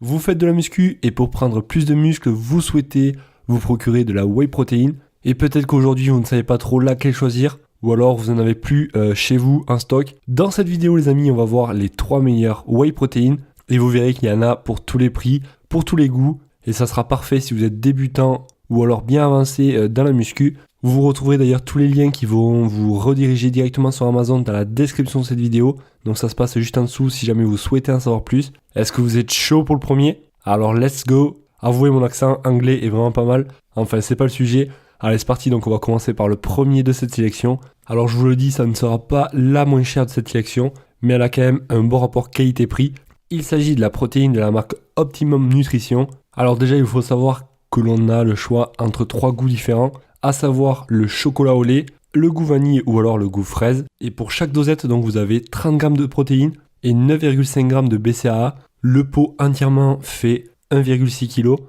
Vous faites de la muscu et pour prendre plus de muscles, vous souhaitez vous procurer de la whey protein. Et peut-être qu'aujourd'hui, vous ne savez pas trop laquelle choisir. Ou alors, vous n'en avez plus chez vous en stock. Dans cette vidéo, les amis, on va voir les 3 meilleurs whey protein. Et vous verrez qu'il y en a pour tous les prix, pour tous les goûts. Et ça sera parfait si vous êtes débutant ou alors bien avancé dans la muscu. Vous retrouverez d'ailleurs tous les liens qui vont vous rediriger directement sur Amazon dans la description de cette vidéo. Donc ça se passe juste en dessous si jamais vous souhaitez en savoir plus. Est-ce que vous êtes chaud pour le premier? Alors let's go. Avouez, mon accent anglais est vraiment pas mal. Enfin, c'est pas le sujet. Allez, c'est parti. Donc on va commencer par le premier de cette sélection. Alors je vous le dis, ça ne sera pas la moins chère de cette sélection, mais elle a quand même un bon rapport qualité-prix. Il s'agit de la protéine de la marque Optimum Nutrition. Alors déjà, il faut savoir que l'on a le choix entre 3 goûts différents, à savoir le chocolat au lait, le goût vanille ou alors le goût fraise. Et pour chaque dosette, donc vous avez 30 g de protéines et 9,5 g de BCAA. Le pot entièrement fait 1,6 kg,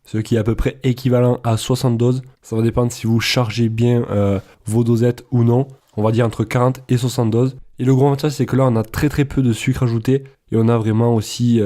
ce qui est à peu près équivalent à 60 doses. Ça va dépendre si vous chargez bien vos dosettes ou non. On va dire entre 40 et 60 doses. Et le gros avantage, c'est que là, on a très peu de sucre ajouté et on a vraiment aussi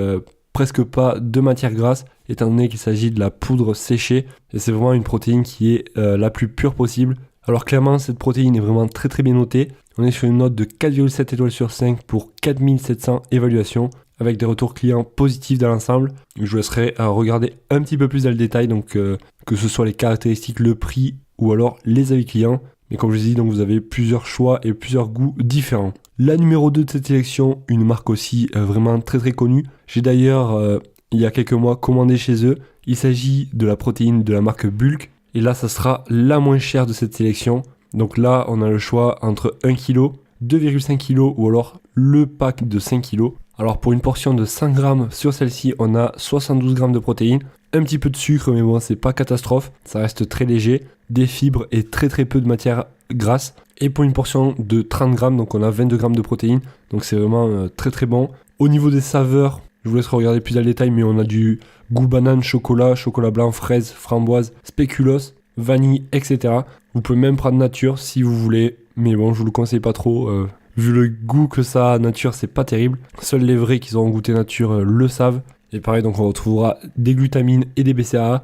presque pas de matière grasse, étant donné qu'il s'agit de la poudre séchée. Et c'est vraiment une protéine qui est la plus pure possible. Alors clairement, cette protéine est vraiment très bien notée. On est sur une note de 4,7 étoiles sur 5 pour 4700 évaluations, avec des retours clients positifs dans l'ensemble. Je vous laisserai regarder un petit peu plus dans le détail, donc que ce soit les caractéristiques, le prix ou alors les avis clients. Mais comme je vous ai dit, donc vous avez plusieurs choix et plusieurs goûts différents. La numéro 2 de cette sélection, une marque aussi vraiment très connue. J'ai d'ailleurs, il y a quelques mois, commandé chez eux. Il s'agit de la protéine de la marque Bulk. Et là, ça sera la moins chère de cette sélection. Donc là, on a le choix entre 1 kg, 2,5 kg ou alors le pack de 5 kg. Alors pour une portion de 100 g sur celle-ci, on a 72 g de protéines. Un petit peu de sucre, mais bon, c'est pas catastrophe. Ça reste très léger. Des fibres et très peu de matière grasse. Et pour une portion de 30 g, donc on a 22 g de protéines. Donc c'est vraiment très bon. Au niveau des saveurs, je vous laisserai regarder plus dans le détail, mais on a du goût banane, chocolat, chocolat blanc, fraise, framboise, spéculoos, vanille, etc. Vous pouvez même prendre nature si vous voulez. Mais bon, je vous le conseille pas trop. Vu le goût que ça a nature, c'est pas terrible. Seuls les vrais qui auront goûté nature le savent. Et pareil, donc on retrouvera des glutamines et des BCAA.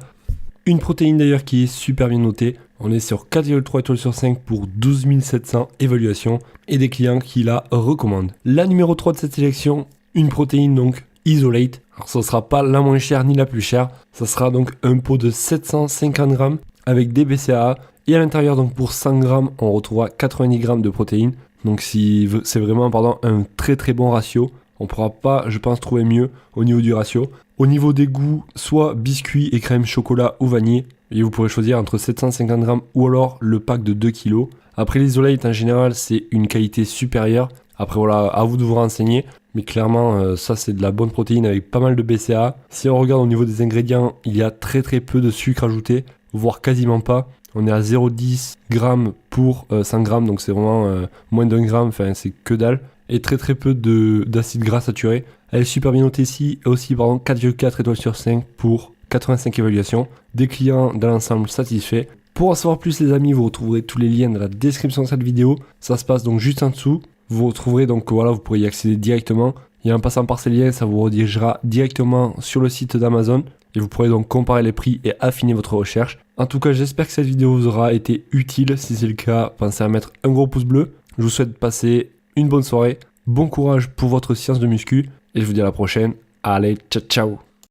Une protéine d'ailleurs qui est super bien notée. On est sur 4,3 étoiles sur 5 pour 12 700 évaluations et des clients qui la recommandent. La numéro 3 de cette sélection, une protéine donc Isolate. Alors ça ne sera pas la moins chère ni la plus chère. Ça sera donc un pot de 750 g avec des BCAA. Et à l'intérieur, donc pour 100 g, on retrouvera 90 g de protéines. Donc c'est vraiment un très bon ratio. On ne pourra pas, je pense, trouver mieux au niveau du ratio. Au niveau des goûts, soit biscuit et crème chocolat ou vanille. Et vous pourrez choisir entre 750 g ou alors le pack de 2 kg. Après l'Isolate, en général, c'est une qualité supérieure. Après, voilà, à vous de vous renseigner. Mais clairement, ça, c'est de la bonne protéine avec pas mal de BCA. Si on regarde au niveau des ingrédients, il y a très peu de sucre ajouté, voire quasiment pas. On est à 0,10 g pour 100 g, donc c'est vraiment moins d'un gramme, enfin c'est que dalle. Et très peu d'acides gras saturés. Elle est super bien notée ici, aussi 4,4 étoiles sur 5 pour 85 évaluations. Des clients dans l'ensemble satisfaits. Pour en savoir plus les amis, vous retrouverez tous les liens dans la description de cette vidéo. Ça se passe donc juste en dessous. Vous retrouverez donc, voilà, vous pourrez y accéder directement. Et en passant par ces liens, ça vous redirigera directement sur le site d'Amazon. Et vous pourrez donc comparer les prix et affiner votre recherche. En tout cas, j'espère que cette vidéo vous aura été utile. Si c'est le cas, pensez à mettre un gros pouce bleu. Je vous souhaite de passer une bonne soirée. Bon courage pour votre séance de muscu. Et je vous dis à la prochaine. Allez, ciao ciao.